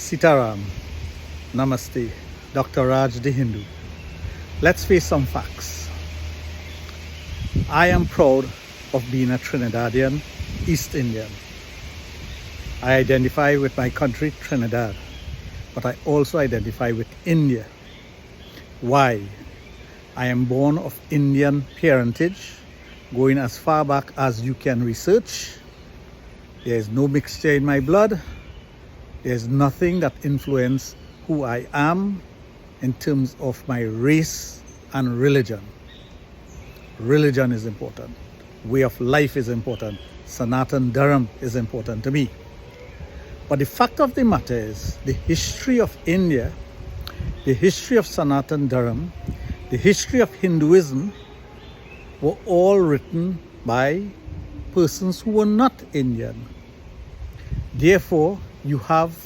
Sitaram, Namaste, Dr. Raj the Hindu. Let's face some facts. I am proud of being a Trinidadian, East Indian. I identify with my country, Trinidad, but I also identify with India. Why? I am born of Indian parentage, going as far back as you can research. There is no mixture in my blood. There is nothing that influences who I am in terms of my race and religion. Religion is important. Way of life is important. Sanatan Dharma is important to me. But the fact of the matter is, the history of India, the history of Sanatan Dharma, the history of Hinduism were all written by persons who were not Indian. Therefore, you have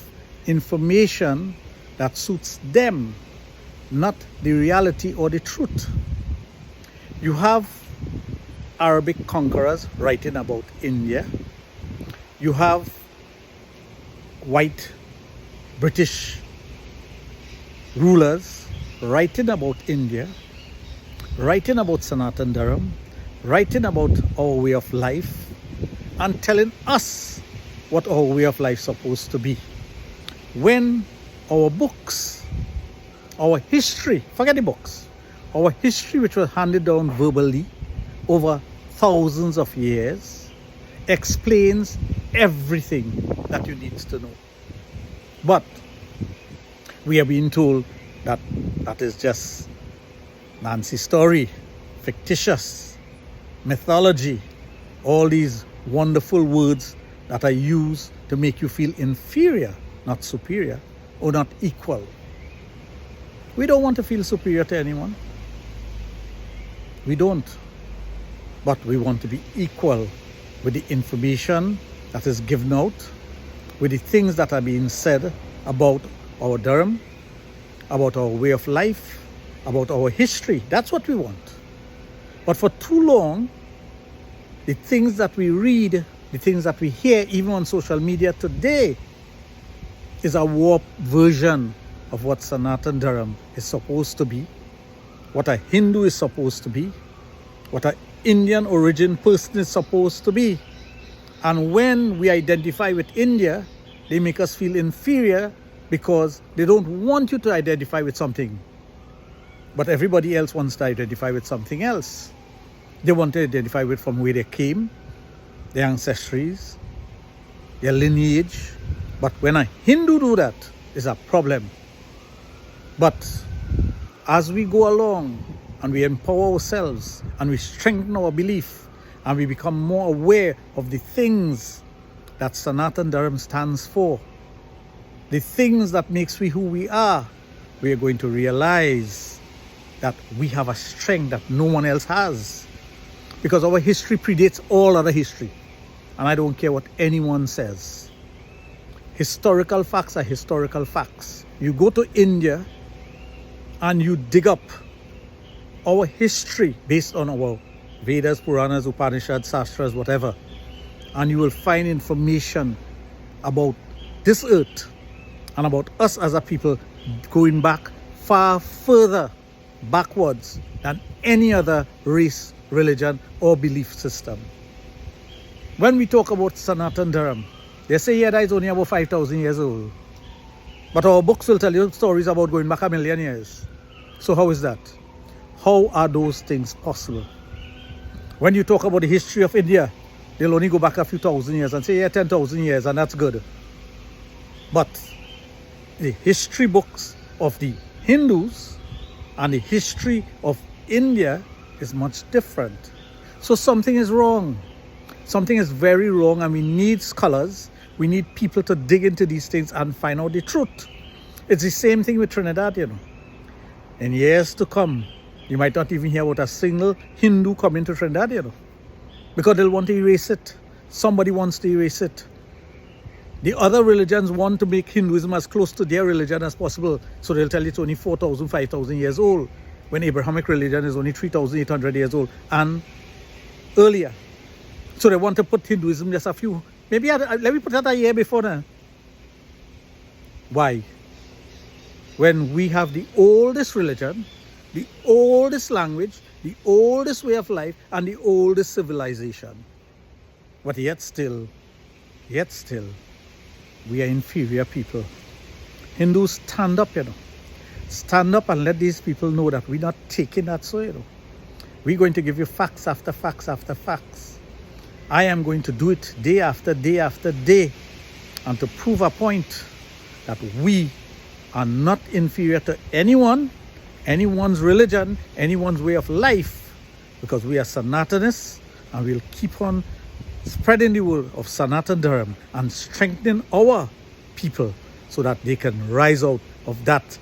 information that suits them, not the reality or the truth. You have Arabic conquerors writing about India. You have white British rulers writing about India, writing about Sanatan Dharma, writing about our way of life, and telling us what our way of life is supposed to be. When our books, our history, forget the books, our history which was handed down verbally over thousands of years explains everything that you need to know. But we are being told that that is just Nancy's story, fictitious, mythology, all these wonderful words that are used to make you feel inferior, not superior, or not equal. We don't want to feel superior to anyone. We don't. But we want to be equal with the information that is given out, with the things that are being said about our Dharma, about our way of life, about our history. That's what we want. But for too long, the things that we read, the things that we hear, even on social media today, is a warped version of what Sanatan Dharma is supposed to be, what a Hindu is supposed to be, what an Indian origin person is supposed to be. And when we identify with India, they make us feel inferior because they don't want you to identify with something. But everybody else wants to identify with something else. They want to identify with from where they came, their ancestries, their lineage. But when a Hindu do that, it's a problem. But as we go along and we empower ourselves and we strengthen our belief and we become more aware of the things that Sanatan Dharma stands for, the things that makes we who we are going to realize that we have a strength that no one else has. Because our history predates all other history. And I don't care what anyone says. Historical facts are historical facts. You go to India and you dig up our history based on our Vedas, Puranas, Upanishads, Sastras, whatever, and you will find information about this earth and about us as a people going back far further backwards than any other race, religion, or belief system. When we talk about Sanatan Dharma, they say that it's only about 5,000 years old. But our books will tell you stories about going back 1,000,000 years. So how is that? How are those things possible? When you talk about the history of India, they'll only go back a few thousand years and say, yeah, 10,000 years, and that's good. But the history books of the Hindus and the history of India is much different. So something is wrong. Something is very wrong, and we need scholars. We need people to dig into these things and find out the truth. It's the same thing with Trinidad, In years to come, you might not even hear about a single Hindu coming to Trinidad, because they'll want to erase it. Somebody wants to erase it. The other religions want to make Hinduism as close to their religion as possible. So they'll tell you it's only 4,000, 5,000 years old, when Abrahamic religion is only 3,800 years old and earlier. So they want to put Hinduism just a few, maybe let me put that a year before now. Why? When we have the oldest religion, the oldest language, the oldest way of life, and the oldest civilization. But yet still, we are inferior people. Hindus, stand up, Stand up and let these people know that we're not taking that so, We're going to give you facts after facts after facts. I am going to do it day after day after day, and to prove a point that we are not inferior to anyone, anyone's religion, anyone's way of life, because we are Sanatanists, and we'll keep on spreading the word of Sanatan Dharma and strengthening our people so that they can rise out of that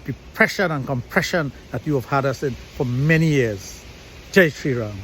depression and compression that you have had us in for many years. Jai Shri Ram.